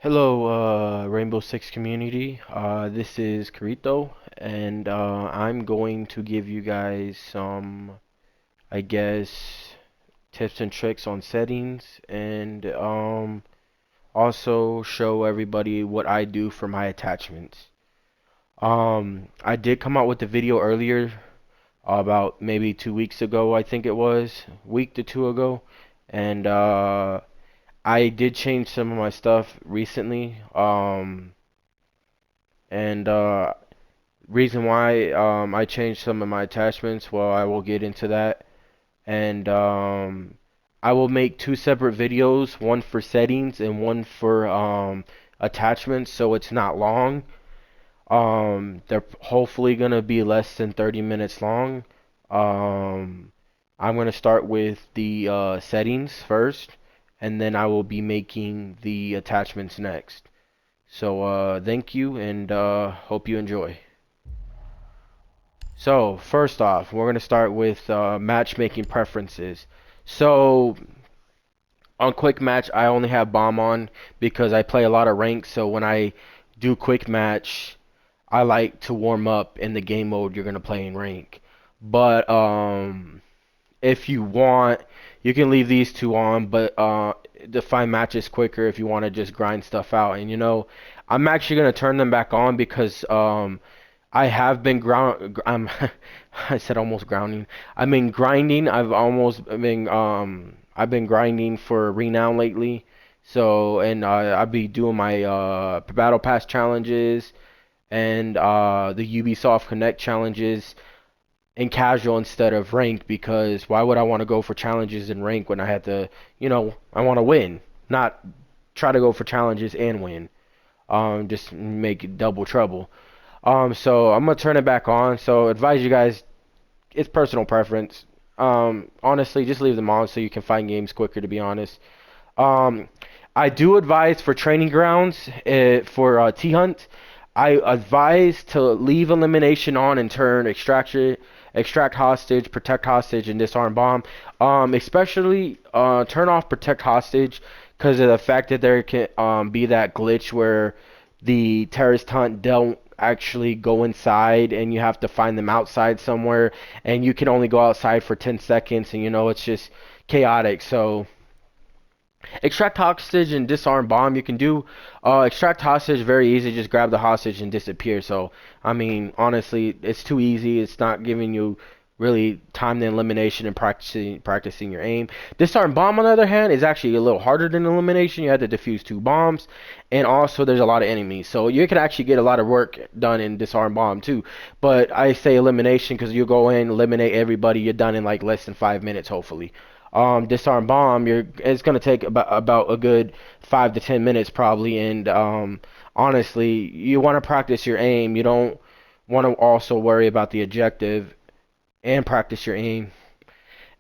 Hello, Rainbow Six community. This is Carito, and I'm going to give you guys some, I guess, tips and tricks on settings, and also show everybody what I do for my attachments. I did come out with the video earlier, about maybe 2 weeks ago, I think it was, week to two ago, and I did change some of my stuff recently. And reason why I changed some of my attachments, well, I will get into that. And I will make two separate videos, one for settings and one for attachments, so it's not long. They're hopefully gonna be less than 30 minutes long. Um, I'm gonna start with the settings first, and then I will be making the attachments next. So thank you, and hope you enjoy. So first off, we're gonna start with matchmaking preferences. So on quick match, I only have bomb on because I play a lot of rank. So when I do quick match, I like to warm up in the game mode you're gonna play in rank. But if you want, you can leave these two on, but define matches quicker if you want to just grind stuff out. And I'm actually gonna turn them back on because I have been I said almost grounding. I mean grinding. I've been grinding for renown lately. So and I'll be doing my battle pass challenges and the Ubisoft Connect challenges in casual instead of rank, because why would I want to go for challenges in rank when I had to, I want to win, not try to go for challenges and win. Just make double trouble. So I'm gonna turn it back on. So advise you guys, it's personal preference. Honestly, just leave them on so you can find games quicker. To be honest, um, I do advise for training grounds for T Hunt. I advise to leave elimination on and turn extract hostage, protect hostage, and disarm bomb. Especially turn off protect hostage because of the fact that there can be that glitch where the terrorist hunt don't actually go inside and you have to find them outside somewhere, and you can only go outside for 10 seconds, and it's just chaotic. So extract hostage and disarm bomb. You can do extract hostage very easy. Just grab the hostage and disappear. So I mean, honestly, it's too easy. It's not giving you really time to elimination and practicing your aim. Disarm bomb, on the other hand, is actually a little harder than elimination. You have to defuse two bombs, and also there's a lot of enemies, so you can actually get a lot of work done in disarm bomb too. But I say elimination because you go in, eliminate everybody, you're done in like less than 5 minutes, hopefully. Disarm bomb, it's gonna take about a good 5 to 10 minutes probably, and honestly, you want to practice your aim. You don't want to also worry about the objective and practice your aim,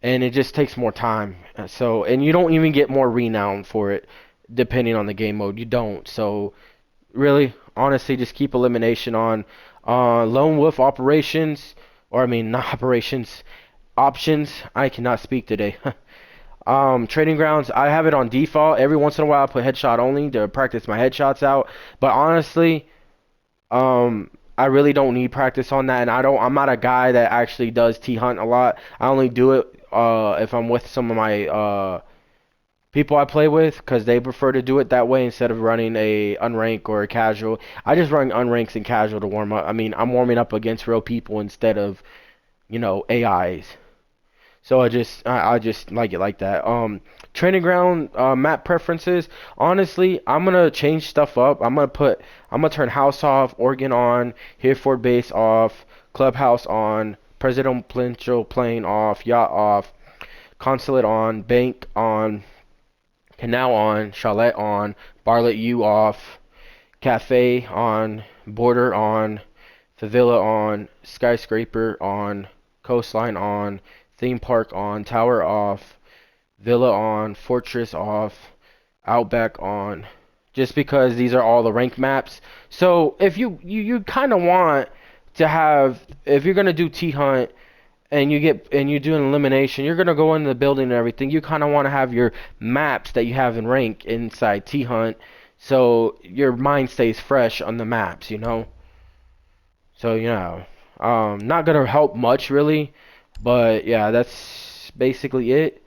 and it just takes more time. So, and you don't even get more renown for it, depending on the game mode. You don't. So, really, honestly, just keep elimination on. Lone wolf operations, or I mean, not operations, options. I cannot speak today. Trading grounds, I have it on default. Every once in a while, I put headshot only to practice my headshots out. But honestly, I really don't need practice on that, and I'm not a guy that actually does T hunt a lot. I only do it if I'm with some of my people I play with, because they prefer to do it that way instead of running a unrank or a casual. I just run unranks and casual to warm up. I mean, I'm warming up against real people instead of AIs. So I just like it like that. Training ground map preferences. Honestly, I'm gonna change stuff up. I'm gonna turn house off, Oregon on, Hereford base off, clubhouse on, presidential plane off, yacht off, consulate on, bank on, canal on, chalet on, Barlet U off, cafe on, border on, favela on, skyscraper on, coastline on, theme park on, tower off, villa on, fortress off, outback on. Just because these are all the rank maps. So if you kind of want to have, if you're gonna do T hunt and you do an elimination, you're gonna go into the building and everything. You kind of want to have your maps that you have in rank inside T hunt, so your mind stays fresh on the maps, So not gonna help much really, but yeah, that's basically it.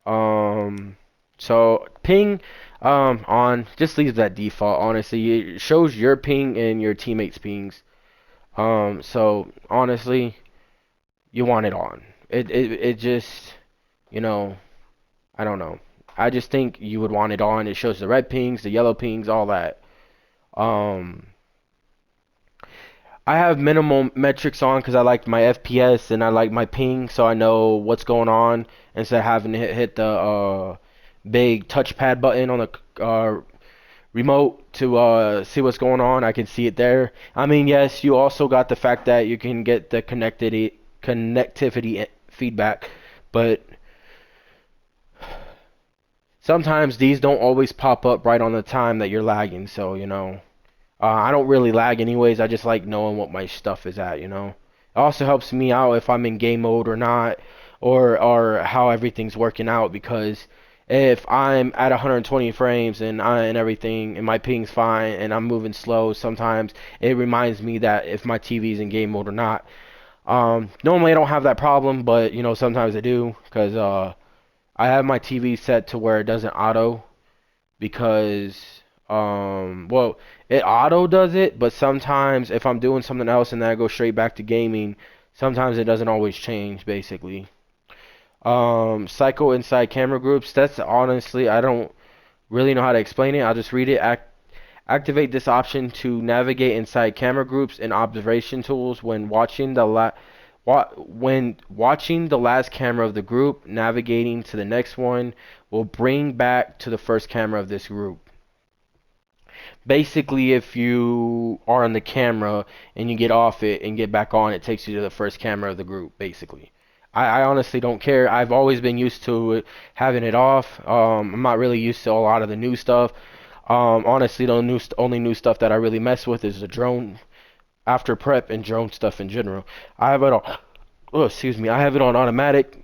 Um, so ping on just leaves that default. Honestly, it shows your ping and your teammates' pings. So honestly, you want it on. It just you know I don't know. I just think you would want it on. It shows the red pings, the yellow pings, all that. Um, I have minimal metrics on because I like my FPS and I like my ping, so I know what's going on instead of having to hit the big touchpad button on the remote to see what's going on. I can see it there. I mean, yes, you also got the fact that you can get the connectivity feedback, but sometimes these don't always pop up right on the time that you're lagging. So I don't really lag anyways. I just like knowing what my stuff is at. It also helps me out if I'm in game mode or not, or how everything's working out because if I'm at 120 frames and everything and my ping's fine and I'm moving slow, sometimes it reminds me that if my TV's in game mode or not. Normally I don't have that problem, but sometimes I do because I have my TV set to where it doesn't auto because well, it auto does it, but sometimes if I'm doing something else and then I go straight back to gaming, sometimes it doesn't always change basically. Psycho inside camera groups, that's honestly I don't really know how to explain it. I'll just read it. Activate this option to navigate inside camera groups and observation tools when watching the last camera of the group. Navigating to the next one will bring back to the first camera of this group. Basically, if you are on the camera and you get off it and get back on, it takes you to the first camera of the group, basically. I honestly don't care. I've always been used to having it off. I'm not really used to a lot of the new stuff. Honestly, the only new stuff that I really mess with is the drone after prep and drone stuff in general. I have it on, oh, excuse me, I have it on automatic.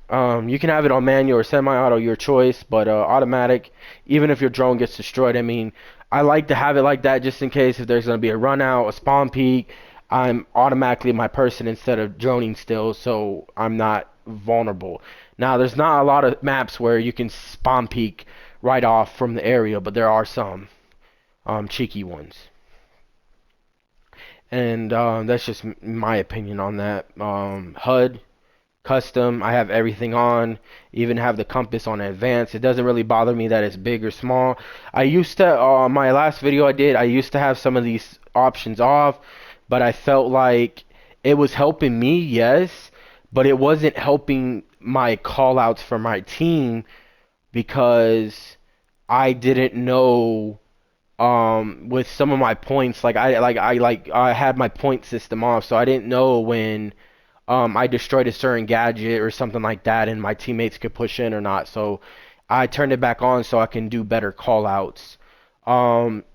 You can have it on manual or semi-auto, your choice, but automatic, even if your drone gets destroyed, I mean, I like to have it like that just in case if there's going to be a run out, a spawn peak, I'm automatically my person instead of droning still, so I'm not vulnerable. Now, there's not a lot of maps where you can spawn peek right off from the area, but there are some cheeky ones. And that's just my opinion on that. HUD, custom. I have everything on, even have the compass on advanced. It doesn't really bother me that it's big or small. I used to, my last video I used to have some of these options off, but I felt like it was helping me, yes, but it wasn't helping my call outs for my team because I didn't know with some of my points I had my point system off, so I didn't know when I destroyed a certain gadget or something like that, and my teammates could push in or not. So I turned it back on so I can do better call outs. Um,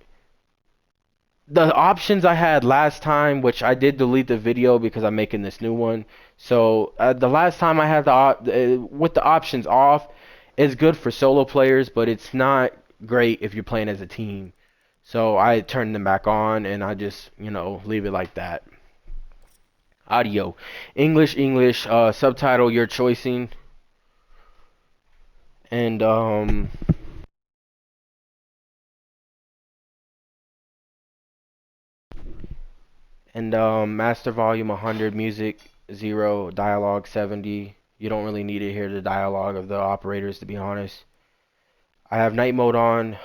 the options I had last time, which I did delete the video because I'm making this new one. So the last time I had with the options off, it's good for solo players, but it's not great if you're playing as a team. So I turned them back on, and I just leave it like that. Audio, English, subtitle your choosing, and master volume 100, music 0, dialogue 70. You don't really need to hear the dialogue of the operators, to be honest. I have night mode on.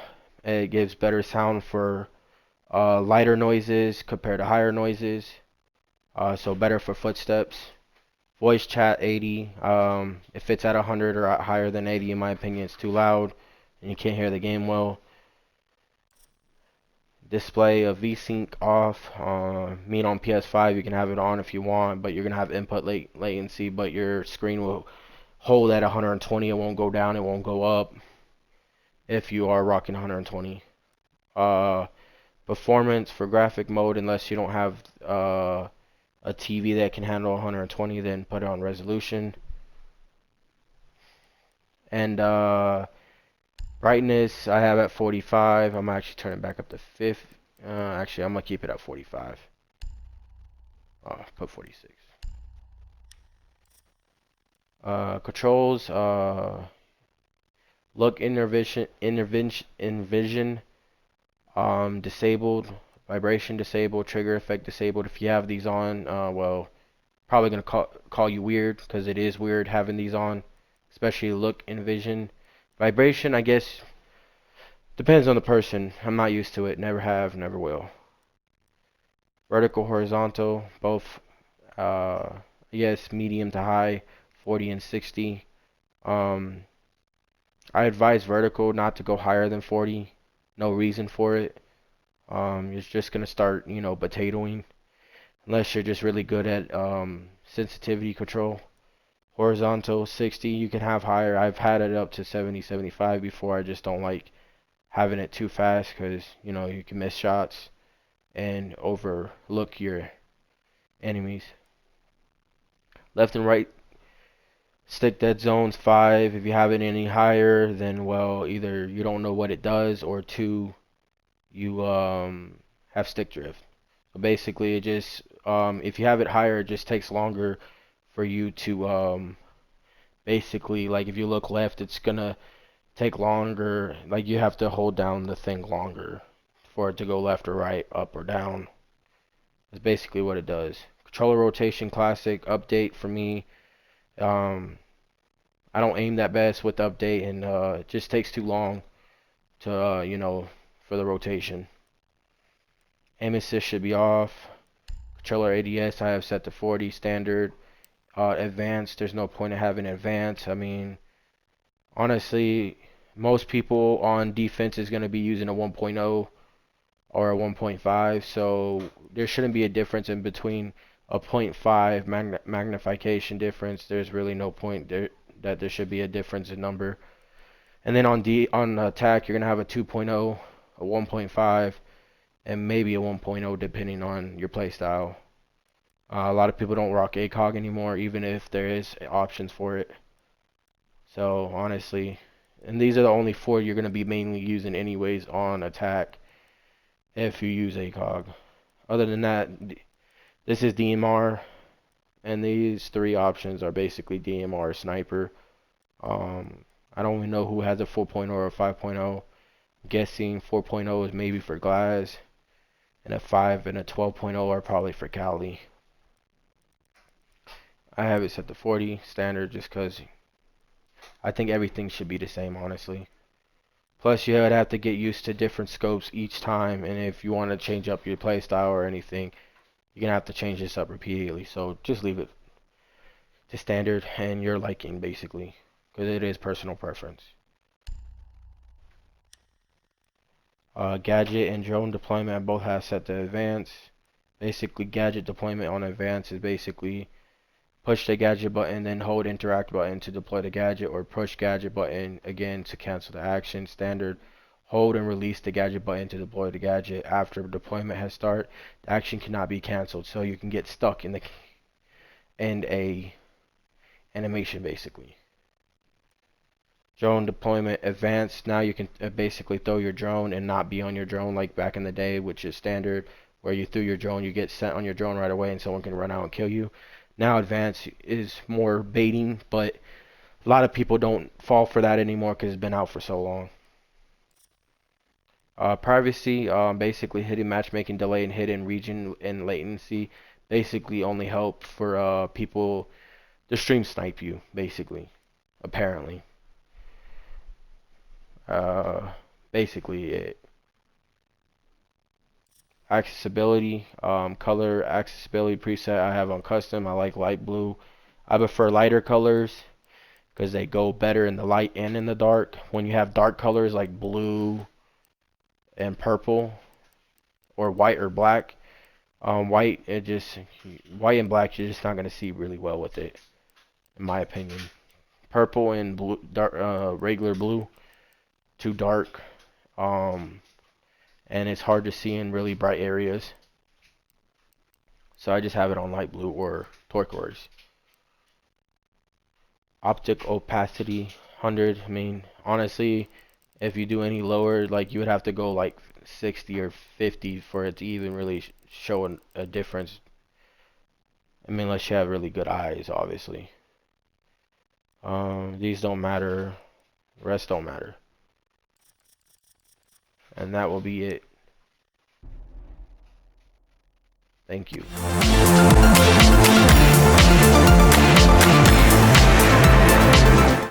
It gives better sound for lighter noises compared to higher noises. So better for footsteps. Voice chat 80. If it's at 100 or higher than 80, in my opinion, it's too loud and you can't hear the game well. Display of VSync off. Mean on PS5, you can have it on if you want, but you're gonna have input latency. But your screen will hold at 120. It won't go down. It won't go up if you are rocking 120. Uh, Performance for graphic mode, unless you don't have a TV that can handle 120, then put it on resolution. And Brightness I have at 45. I'm actually turning back up to 50. Actually, I'm gonna keep it at 45. Put 46. Controls. Look, envision. Disabled. Vibration disabled. Trigger effect disabled. If you have these on, well, probably gonna call you weird because it is weird having these on, especially look, envision. Vibration, I guess, depends on the person. I'm not used to it. Never have, never will. Vertical, horizontal, both. Yes, medium to high, 40 and 60. Um, I advise vertical not to go higher than 40. No reason for it. You're just gonna start, potatoing unless you're just really good at sensitivity control. Horizontal 60, you can have higher. I've had it up to 70, 75 before. I just don't like having it too fast because, you can miss shots and overlook your enemies. Left and right stick dead zones 5. If you have it any higher, then well, either you don't know what it does, or 2, you have stick drift. So basically, it just if you have it higher, it just takes longer for you to basically, like, if you look left, it's gonna take longer. Like, you have to hold down the thing longer for it to go left or right, up or down. That's basically what it does. Controller rotation classic update for me. I don't aim that best with the update, and it just takes too long to for the rotation. Aim assist should be off. Controller ADS I have set to 40 standard. Advanced, there's no point in having advanced. I mean, honestly, most people on defense is going to be using a 1.0 or a 1.5, so there shouldn't be a difference in between a 0.5 magnification difference. There's really no point there that there should be a difference in number. And then on attack, you're going to have a 2.0, a 1.5, and maybe a 1.0 depending on your playstyle. A lot of people don't rock ACOG anymore, even if there is options for it. So honestly, and these are the only 4 you're going to be mainly using anyways on attack if you use ACOG. Other than that, this is DMR, and these 3 options are basically DMR or sniper. I don't even know who has a 4.0 or a 5.0. I'm guessing 4.0 is maybe for Glass, and a 5 and a 12.0 are probably for Cali. I have it set to 40 standard just because I think everything should be the same, honestly. Plus, you would have to get used to different scopes each time, and if you want to change up your playstyle or anything, you're going to have to change this up repeatedly. So just leave it to standard and your liking, basically, because it is personal preference. Gadget and drone deployment I both have set to advanced. Basically, gadget deployment on advanced is basically push the gadget button, then hold interact button to deploy the gadget, or push gadget button again to cancel the action. Standard, hold and release the gadget button to deploy the gadget. After deployment has started, the action cannot be canceled, so you can get stuck in a animation basically. Drone deployment advanced. Now you can basically throw your drone and not be on your drone like back in the day, which is standard, where you threw your drone, you get sent on your drone right away, and someone can run out and kill you. Now advanced is more baiting, but a lot of people don't fall for that anymore because it's been out for so long. Privacy, basically hidden matchmaking delay and hidden region and latency basically only help for people to stream snipe you, basically, apparently. Basically it. Accessibility, color accessibility preset I have on custom. I like light blue. I prefer lighter colors because they go better in the light and in the dark. When you have dark colors like blue and purple, or white or black, white and black, you're just not gonna see really well with it, in my opinion. Purple and blue, dark, regular blue, too dark, and it's hard to see in really bright areas. So I just have it on light blue or turquoise. Optic opacity 100. I mean, honestly, If you do any lower, like you would have to go like 60 or 50 for it to even really show a difference. I mean, unless you have really good eyes, obviously. These don't matter. The rest don't matter. And that will be it. Thank you.